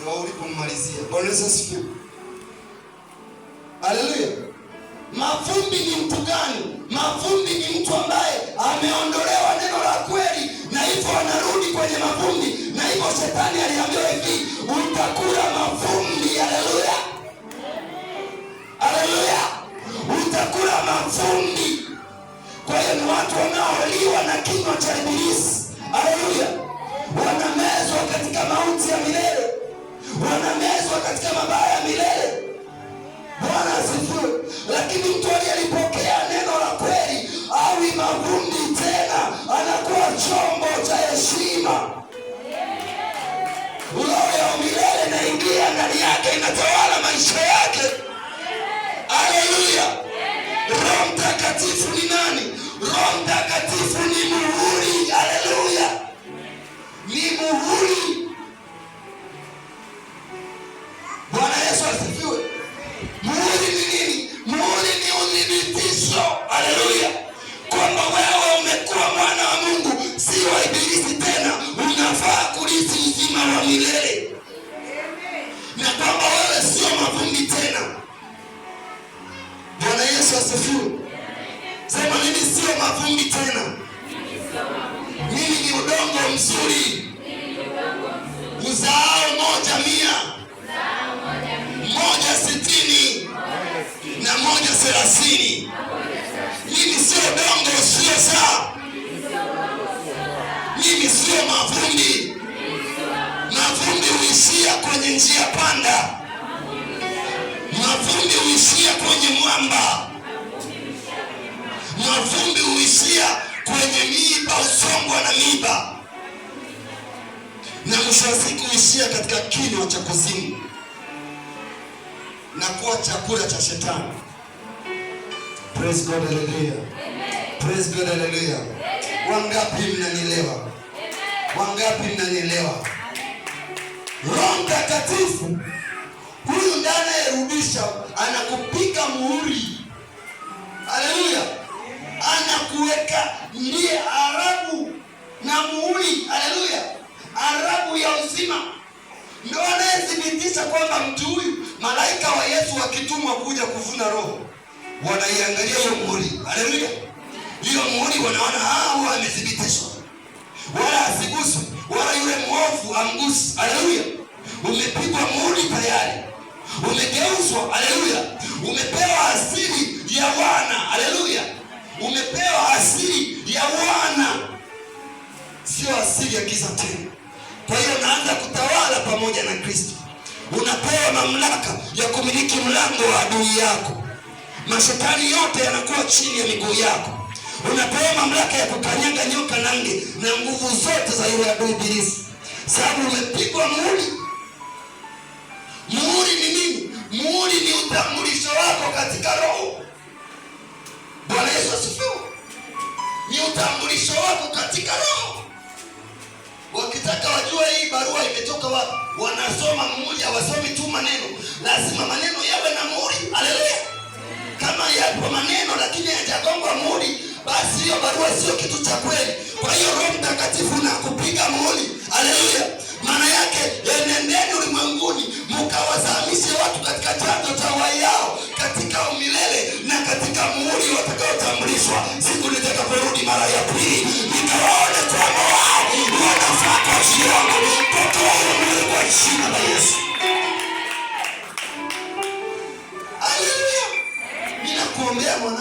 ndio ulipomalizia. Bwana Yesu asifiwe. Haleluya. Mavumbi ni mtu gani? Mavumbi ni mtu ambaye ameondolewa neno la kweli, na hivyo anarudi kwenye mavumbi, na hivyo shetani aliambiwa hivi, utakula mavumbi. Haleluya. Haleluya. Utakula mavumbi. Kwa hiyo ni watu wanaoliwa na kinywa cha ibilisi. Haleluya. Wanamezwa katika mauti ya milele, wanamezwa katika mabaya ya milele. Bwana asifiwe. Lakini mtu aliyelipokea neno la kweli hawi mavumbi tena, anakuwa chombo cha heshima. Roho ya milele inaingia ndani yake, inatawala maisha yake. Haleluya. Roho Mtakatifu ni nani? Roho Mtakatifu ni muhuri. Haleluya. Ni muhuri. Bwana Yesu asifiwe. Muhuri ni nini? Muhuri ni udhibitisho. Haleluya. Kwamba wewe umekuwa mwana wa Mungu, si wa ibilisi tena, unafaa kurithi uzima wa milele. Na kwamba wewe sio mavumbi tena. Bwana Yesu asifiwe. Sema mimi sio mavumbi tena. Mimi ni udongo mzuri. Uzao 100, 160 na 130. Mimi sio udongo, sio saa. Mimi sio mavumbi. Mavumbi huishia kwenye njia panda. Mavumbi huishia kwenye mwamba. Mavumbi huishia kwenye miiba, usongwa na miiba, na mwisho wa siku huishia katika kinywa cha kuzimu na kuwa chakula cha shetani. Praise God, hallelujah. Praise God, hallelujah. Wangapi mnanielewa? Wangapi mnanielewa? Roho Mtakatifu huyu ndiye anayerudisha, anakupiga muhuri. Haleluya. Anakuweka, ndiye arabu na muhuri. Haleluya. Arabu ya uzima, ndio anayethibitisha kwamba mtu huyu, malaika wa Yesu wakitumwa kuja kuvuna roho, wanaiangalia hiyo muhuri. Haleluya. Hiyo muhuri wanaona huyu amethibitishwa, wala asiguswe, wala yule mwovu amgusi. Haleluya. Umepigwa muhuri tayari, umegeuzwa. Haleluya. Umepewa asili ya wana. Haleluya. Umepewa asili ya wana, sio asili ya giza tena. Kwa hiyo unaanza kutawala pamoja na Kristo. Unapewa mamlaka ya kumiliki mlango wa adui yako. Mashetani yote yanakuwa chini ya miguu yako. Unapewa mamlaka ya kukanyaga nyoka nange na nguvu zote za yule adui ibilisi, sababu umepigwa muhuri. Muhuri ni nini? Muhuri ni utambulisho wako katika roho. Bwana Yesu asifiwe. Ni utambulisho wako katika roho. Wakitaka wajua hii barua imetoka wapi, wanasoma muhuri. Hawasomi tu maneno, lazima maneno yawe na muhuri. Haleluya. Kama yapo maneno lakini hayajagongwa muhuri, basi hiyo barua sio kitu cha kweli. Kwa hiyo Roho Mtakatifu na kupiga muhuri. Haleluya. Maana yake, enendeni ulimwenguni mkawazamishe watu katika chanzo cha uhai yao, katika umilele na katika muhuri watakaotambulishwa siku nitakaporudi mara ya pili, nikawaone kwamba wao wanafaa kujiona. Totoa muhuri kwa jina la Yesu. Haleluya. Ninakuombea mwana